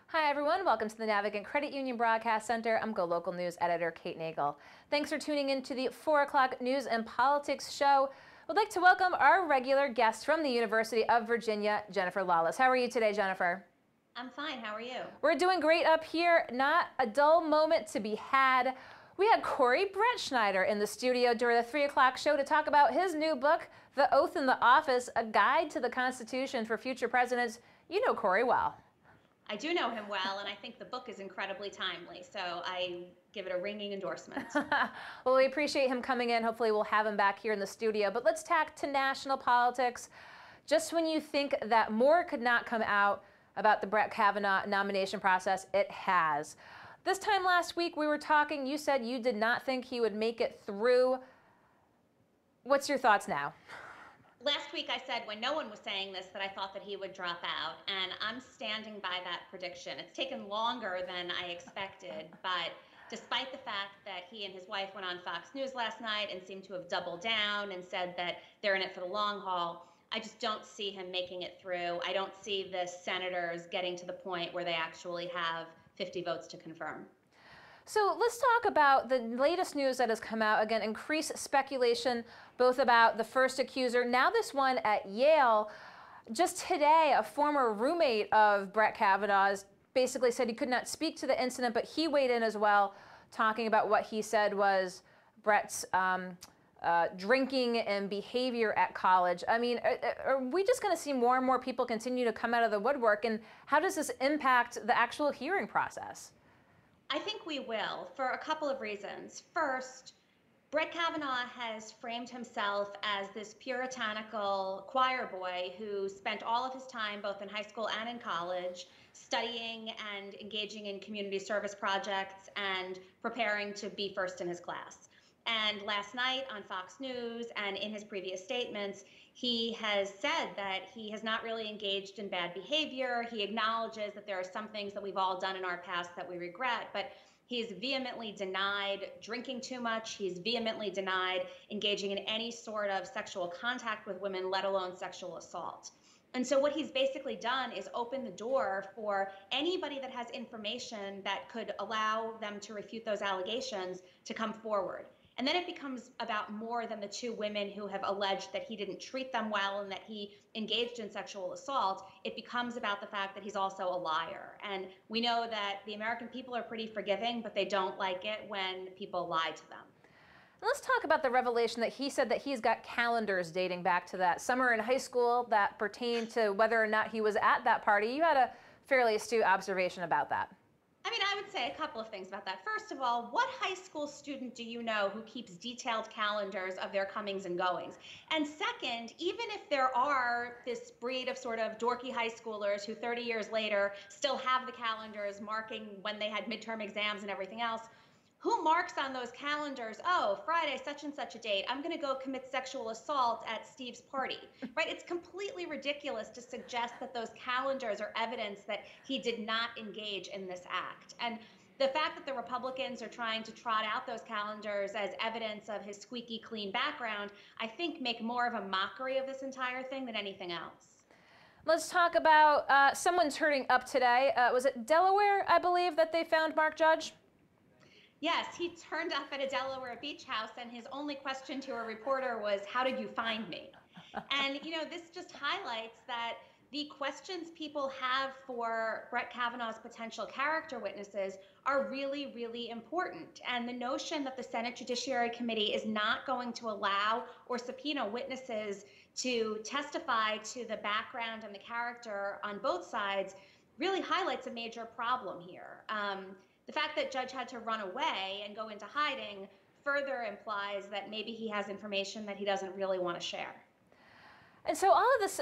Hi everyone, welcome to the Navigant Credit Union Broadcast Center. I'm GoLocal News editor Kate Nagel. Thanks for tuning in to the 4 o'clock News and Politics show. We'd like to welcome our regular guest from the University of Virginia, Jennifer Lawless. How are you today, Jennifer? I'm fine. How are you? We're doing great up here. Not a dull moment to be had. We had Corey Brettschneider in the studio during the 3 o'clock show to talk about his new book, The Oath in the Office, a guide to the Constitution for future presidents. You know Corey well. I do know him well, and I think the book is incredibly timely, so I give it a ringing endorsement. Well, we appreciate him coming in. Hopefully we'll have him back here in the studio. But let's tack to national politics. Just when you think that more could not come out about the Brett Kavanaugh nomination process, it has. This time last week we were talking, you said you did not think he would make it through. What's your thoughts now? Last week I said, when no one was saying this, that I thought that he would drop out, and I'm standing by that prediction. It's taken longer than I expected, but despite the fact that he and his wife went on Fox News last night and seemed to have doubled down and said that they're in it for the long haul, I just don't see him making it through. I don't see the senators getting to the point where they actually have 50 votes to confirm. So let's talk about the latest news that has come out. Again, increased speculation both about the first accuser, now this one at Yale. Just today, a former roommate of Brett Kavanaugh's basically said he could not speak to the incident, but he weighed in as well, talking about what he said was Brett's drinking and behavior at college. I mean, are we just going to see more and more people continue to come out of the woodwork? And how does this impact the actual hearing process? I think we will, for a couple of reasons. First, Brett Kavanaugh has framed himself as this puritanical choir boy who spent all of his time, both in high school and in college, studying and engaging in community service projects and preparing to be first in his class. And last night on Fox News and in his previous statements, he has said that he has not really engaged in bad behavior. He acknowledges that there are some things that we've all done in our past that we regret, but he's vehemently denied drinking too much. He's vehemently denied engaging in any sort of sexual contact with women, let alone sexual assault. And so what he's basically done is open the door for anybody that has information that could allow them to refute those allegations to come forward. And then it becomes about more than the two women who have alleged that he didn't treat them well and that he engaged in sexual assault. It becomes about the fact that he's also a liar. And we know that the American people are pretty forgiving, but they don't like it when people lie to them. Let's talk about the revelation that he said that he's got calendars dating back to that summer in high school that pertain to whether or not he was at that party. You had a fairly astute observation about that. I mean, I would say a couple of things about that. First of all, what high school student do you know who keeps detailed calendars of their comings and goings? And second, even if there are this breed of sort of dorky high schoolers who 30 years later still have the calendars marking when they had midterm exams and everything else, who marks on those calendars, oh, Friday, such and such a date, I'm going to go commit sexual assault at Steve's party, right? It's completely ridiculous to suggest that those calendars are evidence that he did not engage in this act. And the fact that the Republicans are trying to trot out those calendars as evidence of his squeaky clean background, I think make more of a mockery of this entire thing than anything else. Let's talk about someone turning up today. Was it Delaware, I believe, that they found Mark Judge? Yes, he turned up at a Delaware beach house, and his only question to a reporter was, "How did you find me?" And, you know, this just highlights that the questions people have for Brett Kavanaugh's potential character witnesses are really, really important. And the notion that the Senate Judiciary Committee is not going to allow or subpoena witnesses to testify to the background and the character on both sides really highlights a major problem here. The fact that Judge had to run away and go into hiding further implies that maybe he has information that he doesn't really want to share. And so all of this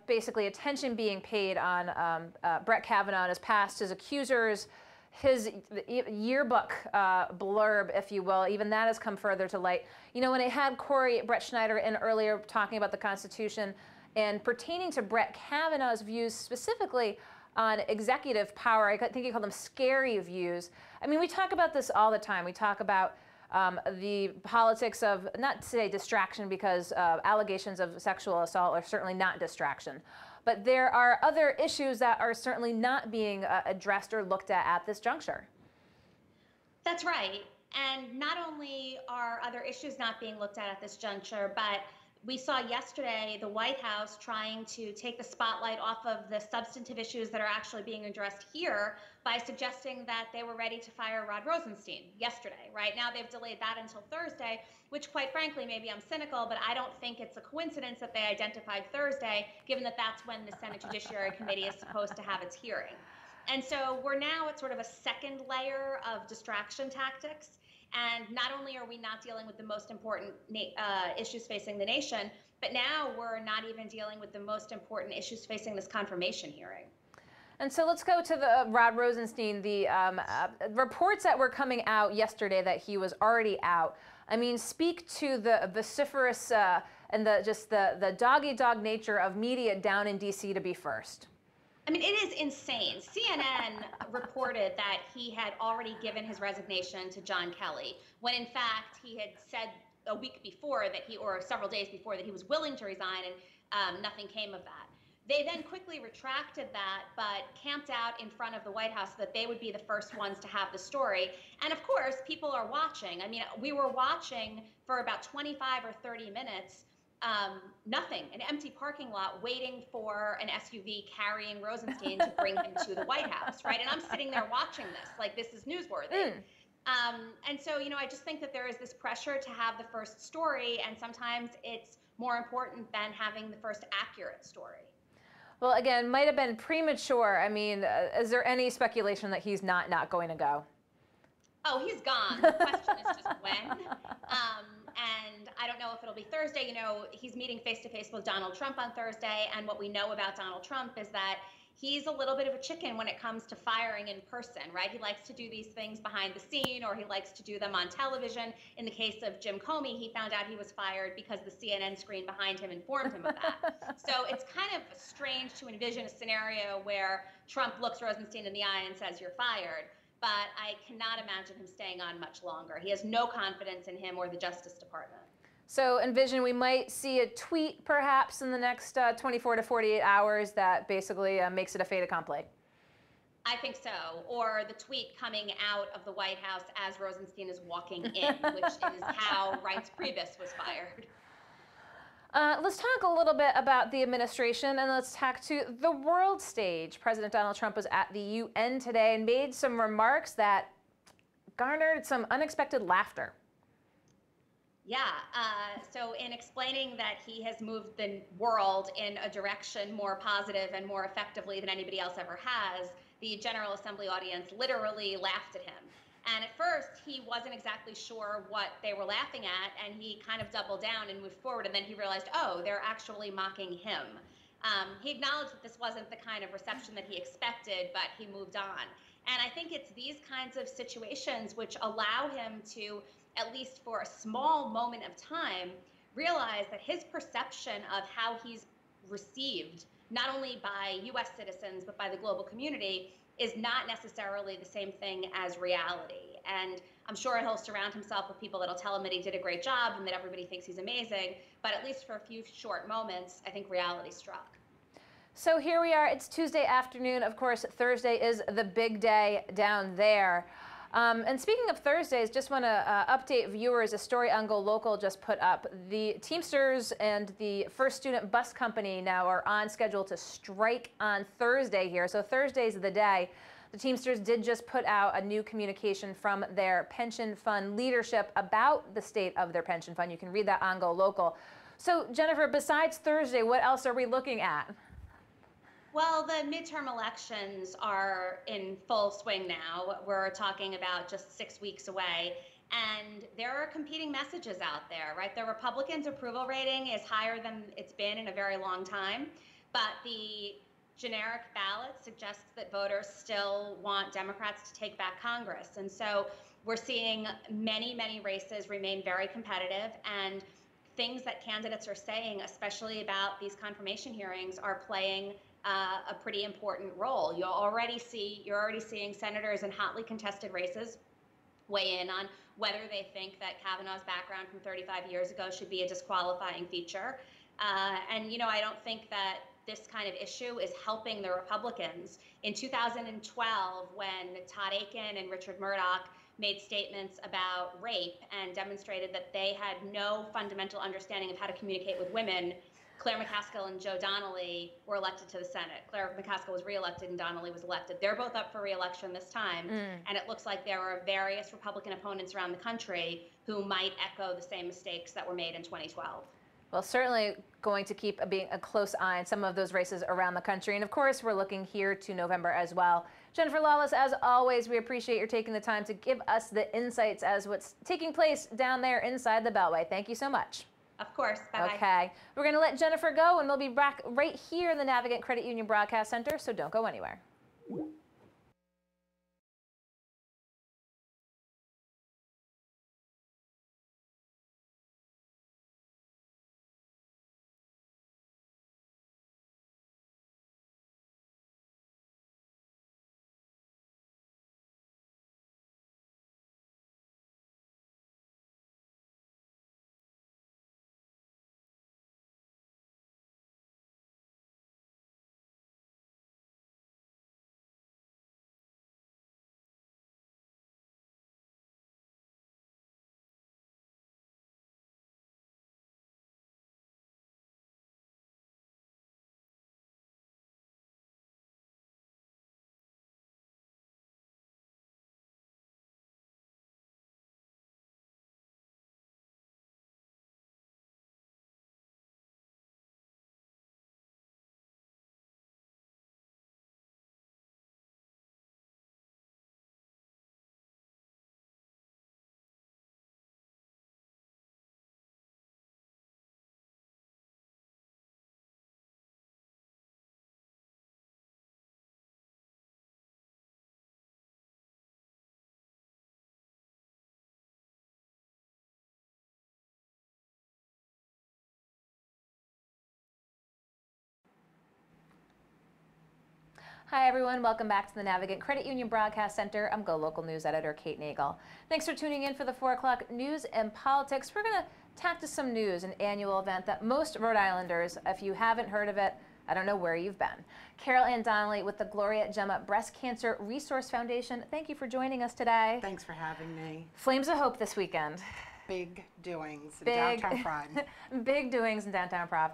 basically attention being paid on Brett Kavanaugh and his past, his accusers, his yearbook blurb, if you will, even that has come further to light. You know, when I had Corey Brettschneider in earlier talking about the Constitution and pertaining to Brett Kavanaugh's views specifically on executive power, I think he called them scary views. I mean, we talk about this all the time. We talk about the politics of, not to say distraction, because allegations of sexual assault are certainly not distraction, but there are other issues that are certainly not being addressed or looked at this juncture. That's right. And not only are other issues not being looked at this juncture, but we saw yesterday the White House trying to take the spotlight off of the substantive issues that are actually being addressed here by suggesting that they were ready to fire Rod Rosenstein yesterday. Right now, they've delayed that until Thursday, which, quite frankly, maybe I'm cynical, but I don't think it's a coincidence that they identified Thursday, given that that's when the Senate Judiciary Committee is supposed to have its hearing. And so we're now at sort of a second layer of distraction tactics. And not only are we not dealing with the most important issues facing the nation, but now we're not even dealing with the most important issues facing this confirmation hearing. And so let's go to the Rod Rosenstein, the reports that were coming out yesterday that he was already out. I mean, speak to the vociferous and the dog-eat-dog nature of media down in D.C. to be first. I mean, it is insane. CNN reported that he had already given his resignation to John Kelly, when in fact he had said a week before that or several days before, that he was willing to resign, and nothing came of that. They then quickly retracted that, but camped out in front of the White House so that they would be the first ones to have the story. And of course, people are watching. I mean, we were watching for about 25 or 30 minutes. Nothing, an empty parking lot waiting for an SUV carrying Rosenstein to bring him to the White House, right? And I'm sitting there watching this, like this is newsworthy. And so, I just think that there is this pressure to have the first story, and sometimes it's more important than having the first accurate story. Well, again, might have been premature. I mean, is there any speculation that he's not going to go? Oh, he's gone. The question is just when. And I don't know if it'll be Thursday. He's meeting face-to-face with Donald Trump on Thursday. And what we know about Donald Trump is that he's a little bit of a chicken when it comes to firing in person, right? He likes to do these things behind the scene, or he likes to do them on television. In the case of Jim Comey, he found out he was fired because the CNN screen behind him informed him of that. So it's kind of strange to envision a scenario where Trump looks Rosenstein in the eye and says, "You're fired." But I cannot imagine him staying on much longer. He has no confidence in him or the Justice Department. So envision we might see a tweet perhaps in the next 24 to 48 hours that basically makes it a fait accompli. I think so. Or the tweet coming out of the White House as Rosenstein is walking in, which is how Reince Priebus was fired. Let's talk a little bit about the administration, and let's talk to the world stage. President Donald Trump was at the UN today and made some remarks that garnered some unexpected laughter. Yeah, so in explaining that he has moved the world in a direction more positive and more effectively than anybody else ever has, the General Assembly audience literally laughed at him. And at first, he wasn't exactly sure what they were laughing at, and he kind of doubled down and moved forward, and then he realized, oh, they're actually mocking him. He acknowledged that this wasn't the kind of reception that he expected, but he moved on. And I think it's these kinds of situations which allow him to, at least for a small moment of time, realize that his perception of how he's received, not only by U.S. citizens, but by the global community, is not necessarily the same thing as reality. And I'm sure he'll surround himself with people that'll tell him that he did a great job and that everybody thinks he's amazing. But at least for a few short moments, I think reality struck. So here we are. It's Tuesday afternoon. Of course, Thursday is the big day down there. And speaking of Thursdays, just want to update viewers. A story on GoLocal just put up. The Teamsters and the First Student Bus Company now are on schedule to strike on Thursday here. So Thursday's the day. The Teamsters did just put out a new communication from their pension fund leadership about the state of their pension fund. You can read that on GoLocal. So Jennifer, besides Thursday, what else are we looking at? Well, the midterm elections are in full swing now. We're talking about just 6 weeks away. And there are competing messages out there, right? The Republicans' approval rating is higher than it's been in a very long time. But the generic ballot suggests that voters still want Democrats to take back Congress. And so we're seeing many, many races remain very competitive. And things that candidates are saying, especially about these confirmation hearings, are playing a pretty important role. You're already seeing senators in hotly contested races weigh in on whether they think that Kavanaugh's background from 35 years ago should be a disqualifying feature. And I don't think that this kind of issue is helping the Republicans. In 2012, when Todd Akin and Richard Murdoch made statements about rape and demonstrated that they had no fundamental understanding of how to communicate with women, Claire McCaskill and Joe Donnelly were elected to the Senate. Claire McCaskill was reelected and Donnelly was elected. They're both up for reelection this time, and it looks like there are various Republican opponents around the country who might echo the same mistakes that were made in 2012. Well, certainly going to keep being a close eye on some of those races around the country. And of course, we're looking here to November as well. Jennifer Lawless, as always, we appreciate your taking the time to give us the insights as what's taking place down there inside the Beltway. Thank you so much. Of course. Bye-bye. Okay. We're going to let Jennifer go, and we'll be back right here in the Navigant Credit Union Broadcast Center, so don't go anywhere. Hi, everyone. Welcome back to the Navigant Credit Union Broadcast Center. I'm GoLocal News Editor Kate Nagel. Thanks for tuning in for the 4 o'clock news and politics. We're going to tack to some news, an annual event that most Rhode Islanders, if you haven't heard of it, I don't know where you've been. Carol Ann Donnelly with the Gloria Gemma Breast Cancer Resource Foundation. Thank you for joining us today. Thanks for having me. Flames of Hope this weekend. Big doings in downtown Pride. Big doings in downtown Prov.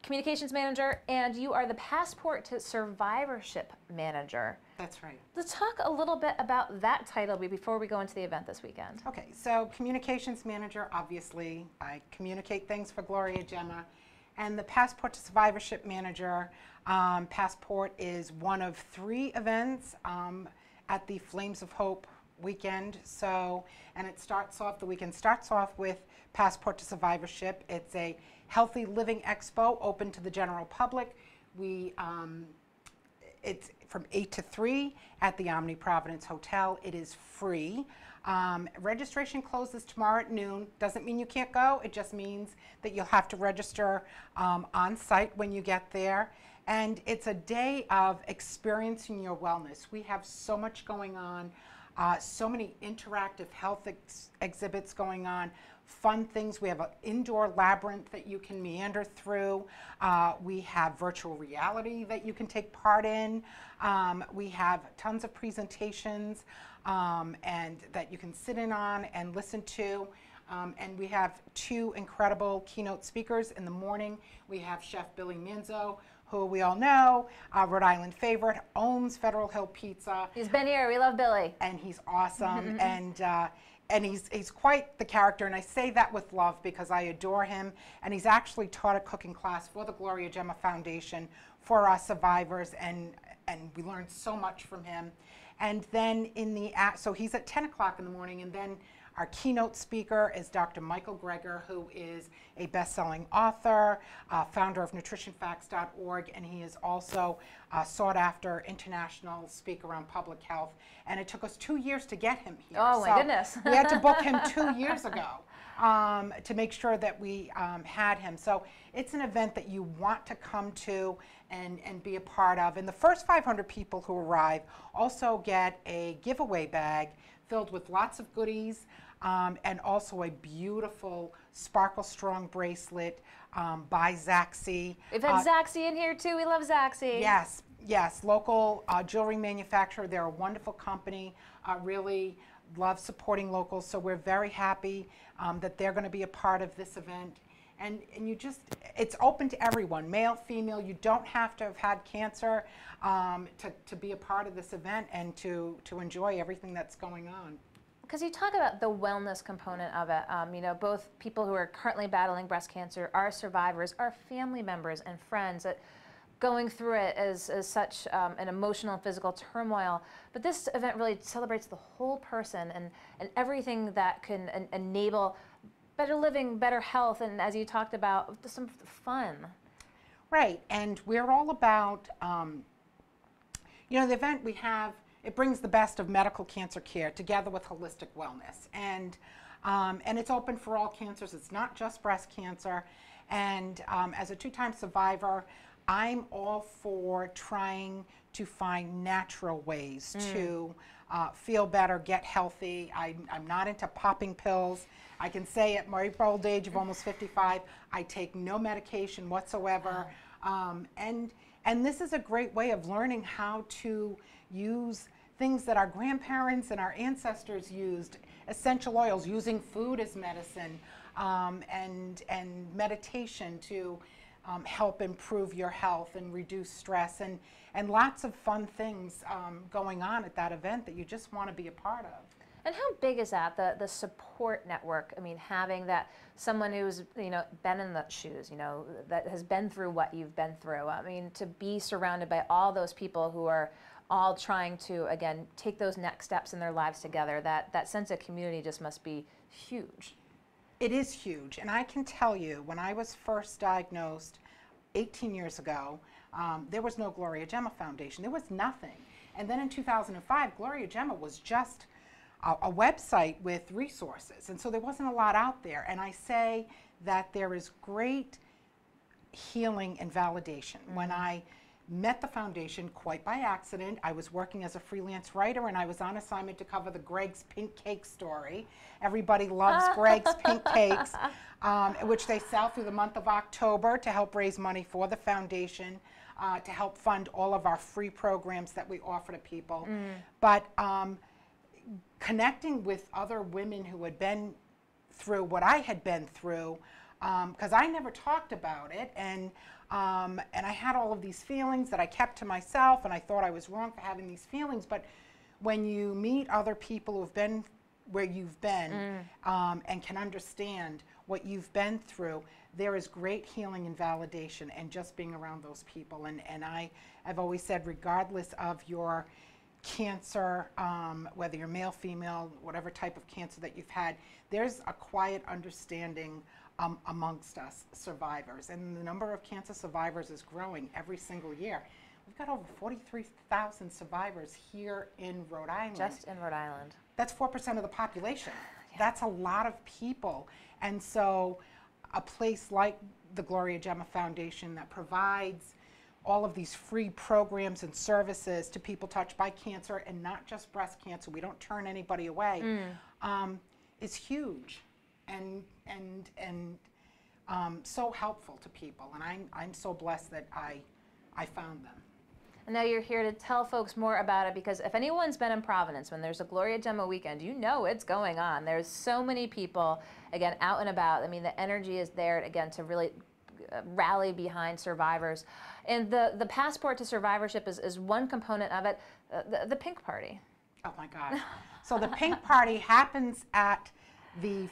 Communications manager, and you are the Passport to Survivorship manager. That's right. Let's talk a little bit about that title before we go into the event this weekend. Okay, so communications manager, obviously, I communicate things for Gloria Gemma. And the Passport to Survivorship manager, Passport is one of 3 events at the Flames of Hope weekend. So, and it starts off, the weekend starts off with Passport to Survivorship. It's a healthy living expo open to the general public. It's from 8 to 3 at the Omni Providence Hotel. It is free. Registration closes tomorrow at noon. Doesn't mean you can't go. It just means that you'll have to register on site when you get there. And it's a day of experiencing your wellness. We have so much going on, so many interactive health exhibits going on, fun things. We have an indoor labyrinth that you can meander through. We have virtual reality that you can take part in. We have tons of presentations and that you can sit in on and listen to. And we have 2 incredible keynote speakers in the morning. We have Chef Billy Manzo, who we all know, Rhode Island favorite, owns Federal Hill Pizza. He's been here. We love Billy. And he's awesome. And he's quite the character, and I say that with love because I adore him. And he's actually taught a cooking class for the Gloria Gemma Foundation for our survivors, and we learned so much from him. And then so he's at 10 o'clock in the morning, and then our keynote speaker is Dr. Michael Greger, who is a best-selling author, founder of nutritionfacts.org, and he is also a sought-after international speaker on public health. And it took us 2 years to get him here. Oh, my goodness. We had to book him 2 years ago to make sure that we had him. So it's an event that you want to come to and be a part of. And the first 500 people who arrive also get a giveaway bag filled with lots of goodies and also a beautiful Sparkle Strong bracelet by Zaxi. We've had Zaxi in here too. We love Zaxi. Yes, yes, local jewelry manufacturer. They're a wonderful company. Really love supporting locals, so we're very happy that they're going to be a part of this event. And you just, it's open to everyone, male, female. You don't have to have had cancer to be a part of this event and to enjoy everything that's going on. Because you talk about the wellness component of it, you know, both people who are currently battling breast cancer, our survivors, our family members and friends that going through it as such an emotional and physical turmoil. But this event really celebrates the whole person and everything that can enable better living, better health, and as you talked about, some fun. Right, and we're all about, you know, the event we have, it brings the best of medical cancer care together with holistic wellness. And it's open for all cancers. It's not just breast cancer. And as a two-time survivor, I'm all for trying to find natural ways to feel better, get healthy. I'm not into popping pills. I can say at my old age of almost 55, I take no medication whatsoever. And this is a great way of learning how to use things that our grandparents and our ancestors used, essential oils, using food as medicine, and meditation to help improve your health and reduce stress, and lots of fun things going on at that event that you just want to be a part of. And how big is that, the support network? I mean, having that someone who's, you know, been in the shoes, you know, that has been through what you've been through. I mean, to be surrounded by all those people who are all trying to, again, take those next steps in their lives together, that sense of community just must be huge. It is huge, and I can tell you, when I was first diagnosed 18 years ago, there was no Gloria Gemma Foundation. There was nothing. And then in 2005, Gloria Gemma was just a website with resources, and so there wasn't a lot out there. And I say that there is great healing and validation. When I met the foundation quite by accident, I was working as a freelance writer, and I was on assignment to cover the Greg's Pink Cake story. Everybody loves Greg's Pink Cakes, which they sell through the month of October to help raise money for the foundation, to help fund all of our free programs that we offer to people. But connecting with other women who had been through what I had been through, because I never talked about it, and I had all of these feelings that I kept to myself, and I thought I was wrong for having these feelings. But when you meet other people who've been where you've been, and can understand what you've been through, there is great healing and validation, and just being around those people. And I've always said, regardless of your cancer, whether you're male, female, whatever type of cancer that you've had, there's a quiet understanding amongst us survivors, and the number of cancer survivors is growing every single year. We've got over 43,000 survivors here in Rhode Island. Just in Rhode Island. That's 4% of the population. Yeah. That's a lot of people. And so a place like the Gloria Gemma Foundation that provides all of these free programs and services to people touched by cancer, and not just breast cancer, we don't turn anybody away, is huge and so helpful to people. And I'm so blessed that I found them. And now you're here to tell folks more about it, because if anyone's been in Providence when there's a Gloria Gemma weekend, you know it's going on. There's so many people, again, out and about. I mean, the energy is there, again, to really rally behind survivors. And the passport to survivorship is one component of it, the Pink Party. Oh my God. So the Pink Party happens at the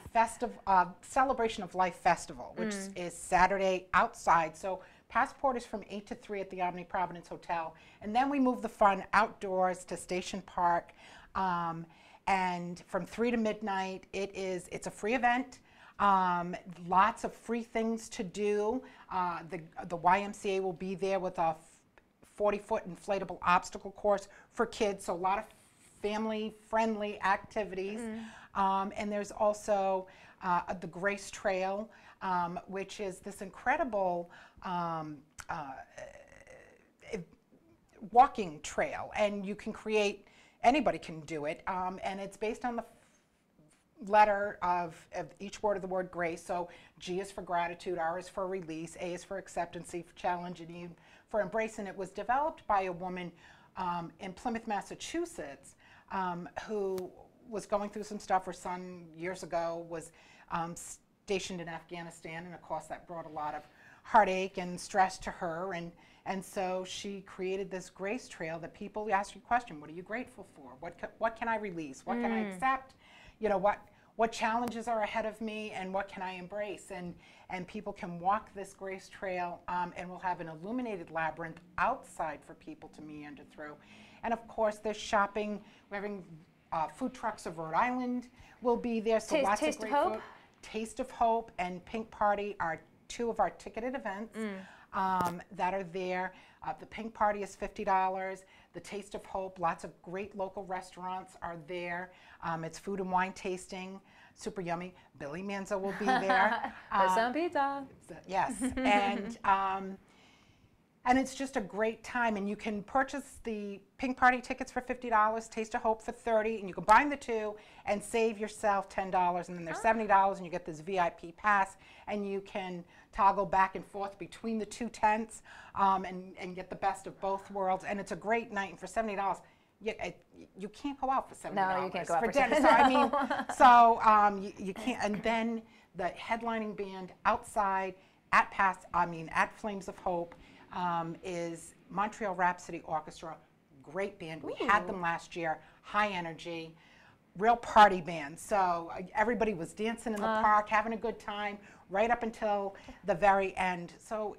Celebration of Life Festival, which is Saturday outside. So passport is from 8 to 3 at the Omni Providence Hotel. And then we move the fun outdoors to Station Park. And from 3 to midnight, it's a free event. Lots of free things to do. The YMCA will be there with a 40-foot inflatable obstacle course for kids, so a lot of family-friendly activities. And there's also the Grace Trail, which is this incredible walking trail, and you can create, anybody can do it, and it's based on the letter of each word of the word grace. So G is for gratitude, R is for release, A is for acceptance, C for challenge, and E for embrace. And it was developed by a woman in Plymouth, Massachusetts, who was going through some stuff. Her son, years ago, was stationed in Afghanistan, and of course that brought a lot of heartache and stress to her. And so she created this grace trail that people ask you a question: what are you grateful for? What can I release? What can I accept? You know, what challenges are ahead of me, and what can I embrace? And people can walk this grace trail, and we'll have an illuminated labyrinth outside for people to meander through. And of course, there's shopping. We're having food trucks of Rhode Island will be there. So lots of great food. Taste of Hope and Pink Party are two of our ticketed events that are there. The Pink Party is $50. The Taste of Hope, lots of great local restaurants are there. It's food and wine tasting, super yummy. Billy Manzo will be there. Some pizza. Yes, and it's just a great time. And you can purchase the Pink Party tickets for $50, Taste of Hope for $30, and you combine the two and save yourself $10. And then there's $70, and you get this VIP pass, and you can toggle back and forth between the two tents and get the best of both worlds. And it's a great night. And for $70, you can't go out for $70. No, you can't go out for dinner. So I mean, you can't. And then the headlining band outside at Flames of Hope is Montreal Rhapsody Orchestra. Great band. We had them last year. High energy, real party band. So everybody was dancing in the park, having a good time, right up until the very end. So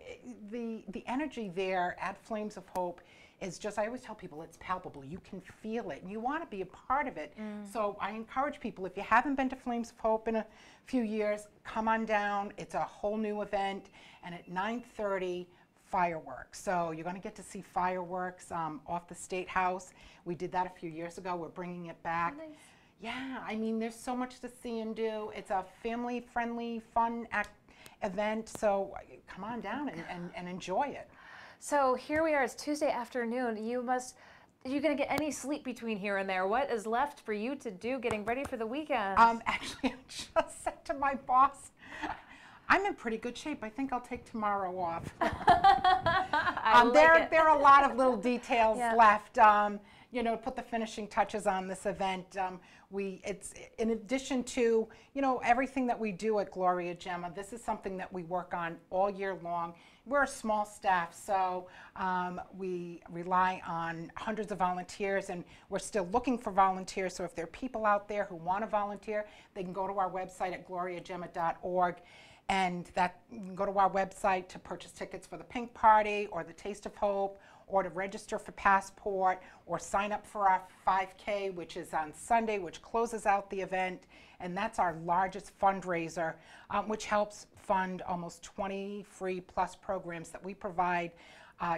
the energy there at Flames of Hope is just, I always tell people, it's palpable. You can feel it, and you want to be a part of it. So I encourage people, if you haven't been to Flames of Hope in a few years, come on down. It's a whole new event, and at 9:30, fireworks. So you're going to get to see fireworks off the State House. We did that a few years ago. We're bringing it back. Nice. Yeah, I mean, there's so much to see and do. It's a family-friendly, fun event. So come on down and enjoy it. So here we are. It's Tuesday afternoon. Are you going to get any sleep between here and there? What is left for you to do getting ready for the weekend? Actually, I just said to my boss, I'm in pretty good shape. I think I'll take tomorrow off. There are a lot of little details left, you know, put the finishing touches on this event. It's in addition to, you know, everything that we do at Gloria Gemma, this is something that we work on all year long. We're a small staff, so we rely on hundreds of volunteers, and we're still looking for volunteers. So if there are people out there who want to volunteer, they can go to our website at gloriagemma.org. And you can go to our website to purchase tickets for the Pink Party or the Taste of Hope, or to register for Passport, or sign up for our 5K, which is on Sunday, which closes out the event. And that's our largest fundraiser, which helps fund almost 20 free plus programs that we provide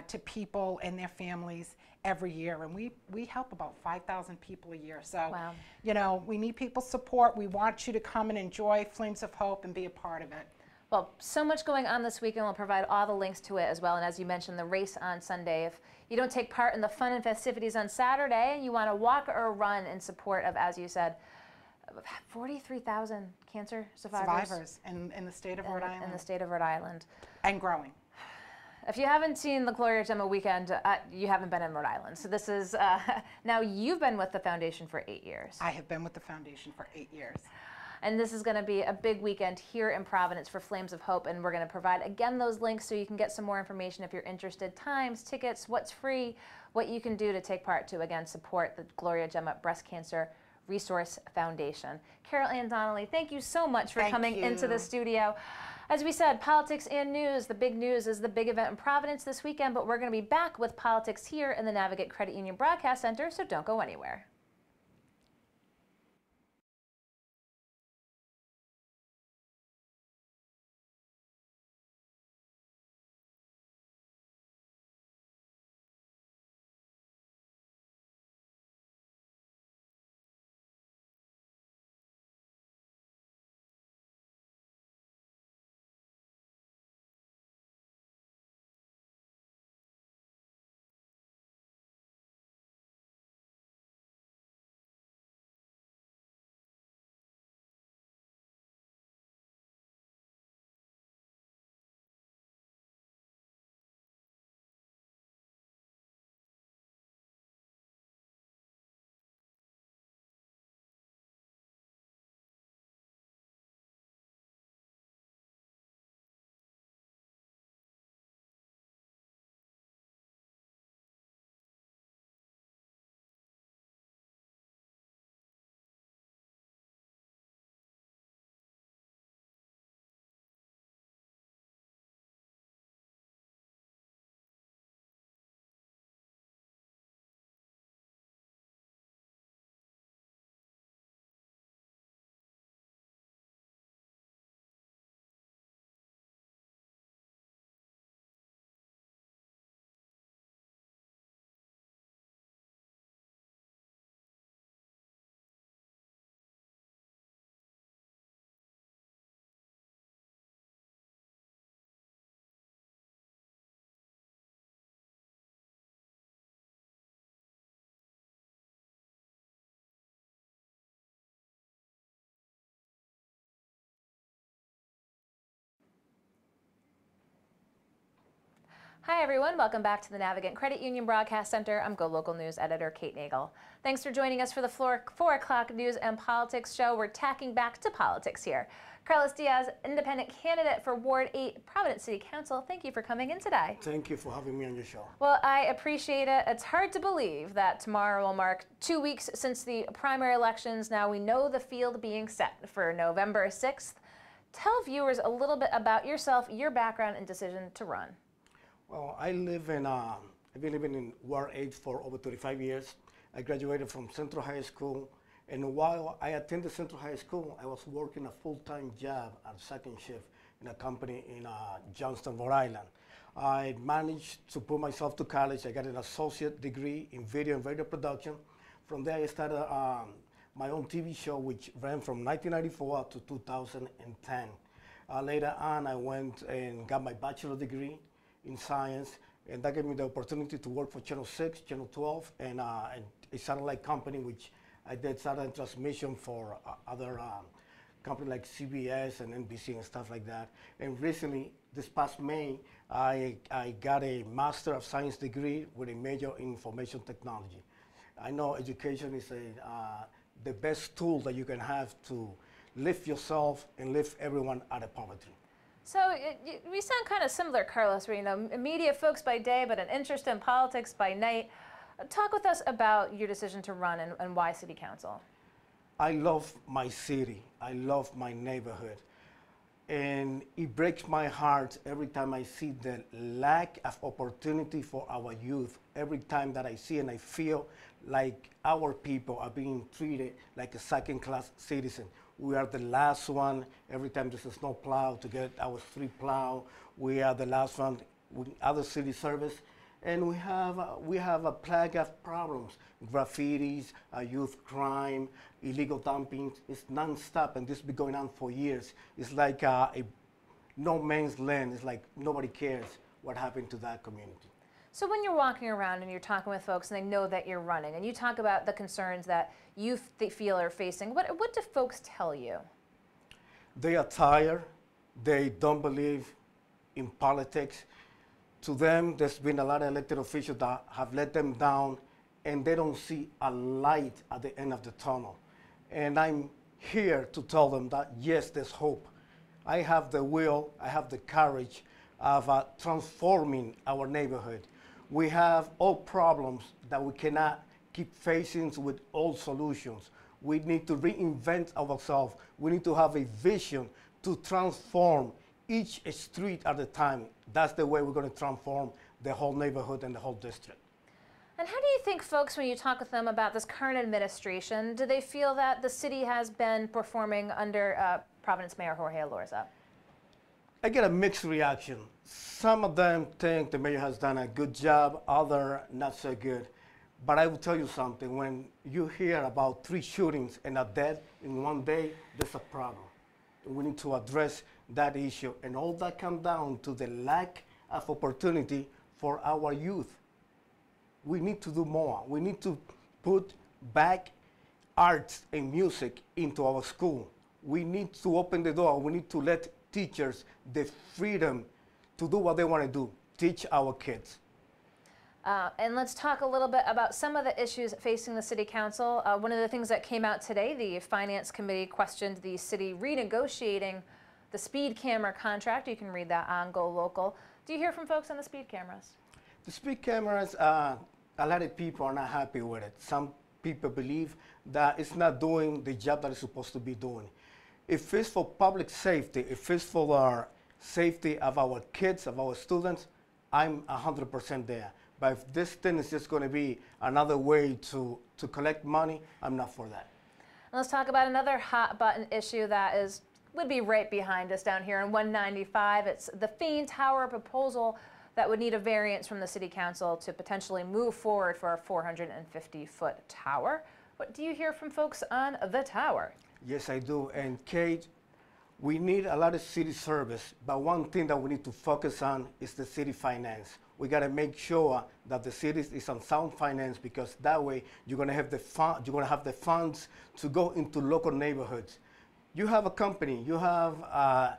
to people and their families every year. And we help about 5,000 people a year. So, you know, we need people's support. We want you to come and enjoy Flames of Hope and be a part of it. Well, so much going on this weekend. We'll provide all the links to it as well. And as you mentioned, the race on Sunday. If you don't take part in the fun and festivities on Saturday, and you want to walk or run in support of, as you said, 43,000 cancer survivors in the state of Rhode Island. In the state of Rhode Island. And growing. If you haven't seen the Gloria Gemma weekend, you haven't been in Rhode Island. So this is, now you've been with the foundation for 8 years. I have been with the foundation for 8 years. And this is going to be a big weekend here in Providence for Flames of Hope. And we're going to provide, again, those links so you can get some more information if you're interested. Times, tickets, what's free, what you can do to take part to, again, support the Gloria Gemma Breast Cancer Resource Foundation. Carol Ann Donnelly, thank you so much for coming into the studio. As we said, politics and news. The big news is the big event in Providence this weekend, but we're going to be back with politics here in the Navigate Credit Union Broadcast Center, so don't go anywhere. Hi everyone, welcome back to the Navigant Credit Union Broadcast Center. I'm GoLocal News editor Kate Nagel. Thanks for joining us for the 4 o'clock news and politics show. We're tacking back to politics here. Carlos Diaz, independent candidate for Ward 8 Providence City Council, thank you for coming in today. Thank you for having me on your show. Well, I appreciate it. It's hard to believe that tomorrow will mark 2 weeks since the primary elections. Now we know the field being set for November 6th. Tell viewers a little bit about yourself, your background, and decision to run. Well, I've been living in Ward 8 for over 35 years. I graduated from Central High School, and while I attended Central High School, I was working a full-time job at second shift in a company in Johnston, Rhode Island. I managed to put myself to college. I got an associate degree in video and radio production. From there, I started my own TV show, which ran from 1994 to 2010. Later on, I went and got my bachelor's degree in science, and that gave me the opportunity to work for Channel 6, Channel 12, and a satellite company, which I did satellite transmission for other companies like CBS and NBC and stuff like that. And recently, this past May, I got a Master of Science degree with a major in information technology. I know education is the best tool that you can have to lift yourself and lift everyone out of poverty. So we sound kind of similar, Carlos. We're, media folks by day, but an interest in politics by night. Talk with us about your decision to run and why City Council. I love my city. I love my neighborhood. And it breaks my heart every time I see the lack of opportunity for our youth. Every time that I see and I feel like our people are being treated like a second-class citizen. We are the last one every time there's a snow plow to get our street plow. We are the last one with other city service. And we have a plague of problems: graffitis, youth crime, illegal dumping. It's nonstop, and this has been going on for years. It's like a no man's land. It's like nobody cares what happened to that community. So when you're walking around and you're talking with folks and they know that you're running, and you talk about the concerns that youth they feel are facing, what do folks tell you? They are tired. They don't believe in politics. To them, there's been a lot of elected officials that have let them down, and they don't see a light at the end of the tunnel. And I'm here to tell them that, yes, there's hope. I have the will, I have the courage of transforming our neighborhood. We have old problems that we cannot keep facing with old solutions. We need to reinvent ourselves. We need to have a vision to transform each street at a time. That's the way we're going to transform the whole neighborhood and the whole district. And how do you think folks, when you talk with them about this current administration, do they feel that the city has been performing under Providence Mayor Jorge Elorza? I get a mixed reaction. Some of them think the mayor has done a good job, others not so good. But I will tell you something, when you hear about 3 shootings and a death in one day, there's a problem. We need to address that issue, and all that comes down to the lack of opportunity for our youth. We need to do more. We need to put back arts and music into our school. We need to open the door. We need to let teachers the freedom to do what they want to do, teach our kids. And let's talk a little bit about some of the issues facing the City Council. One of the things that came out today, the Finance Committee questioned the city renegotiating the speed camera contract. You can read that on GoLocal. Do you hear from folks on the speed cameras? The speed cameras, a lot of people are not happy with it. Some people believe that it's not doing the job that it's supposed to be doing. If it's for public safety, if it's for the safety of our kids, of our students, I'm 100% there. But if this thing is just going to be another way to collect money, I'm not for that. And let's talk about another hot button issue that would be right behind us down here in 195. It's the Fein Tower proposal that would need a variance from the City Council to potentially move forward for a 450-foot tower. What do you hear from folks on the tower? Yes, I do. And Kate, we need a lot of city service, but one thing that we need to focus on is the city finance. We got to make sure that the city is on sound finance, because that way you're going to have the funds to go into local neighborhoods. You have a company, you have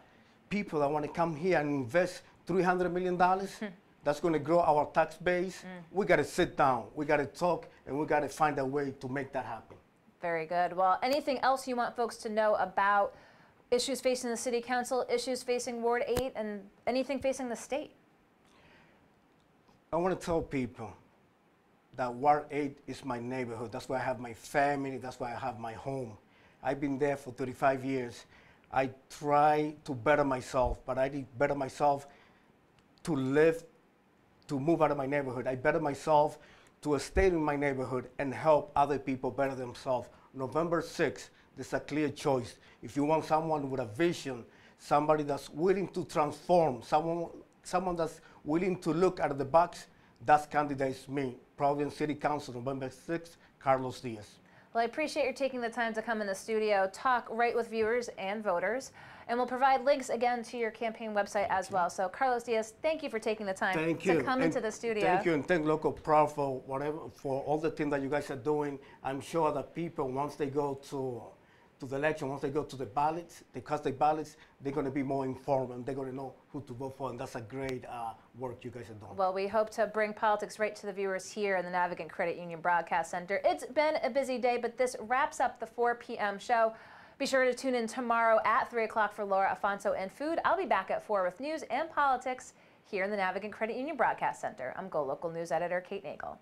people that want to come here and invest $300 million. That that's going to grow our tax base, we got to sit down, we got to talk, and we got to find a way to make that happen. Very good. Well, anything else you want folks to know about issues facing the City Council, issues facing Ward 8, and anything facing the state? I want to tell people that Ward 8 is my neighborhood. That's where I have my family. That's where I have my home. I've been there for 35 years. I try to better myself, but I did better myself to live, to move out of my neighborhood. I better myself to stay in my neighborhood and help other people better themselves. November 6th, there's a clear choice. If you want someone with a vision, somebody that's willing to transform, someone that's willing to look out of the box, that candidate is me. Providence City Council, November 6th, Carlos Diaz. Well, I appreciate your taking the time to come in the studio, talk right with viewers and voters, and we'll provide links again to your campaign website as well. So, Carlos Diaz, thank you for taking the time to come into the studio. Thank you, and thank Local Proud for whatever, for all the things that you guys are doing. I'm sure that people, once they go to the election, once they go to the ballots, they cast the ballots, they're going to be more informed and they're going to know who to vote for, and that's a great work you guys are doing. Well, we hope to bring politics right to the viewers here in the Navigant Credit Union Broadcast Center. It's been a busy day, but this wraps up the 4 p.m. show. Be sure to tune in tomorrow at 3 o'clock for Laura Afonso and Food. I'll be back at 4 with news and politics here in the Navigant Credit Union Broadcast Center. I'm GoLocal News Editor Kate Nagel.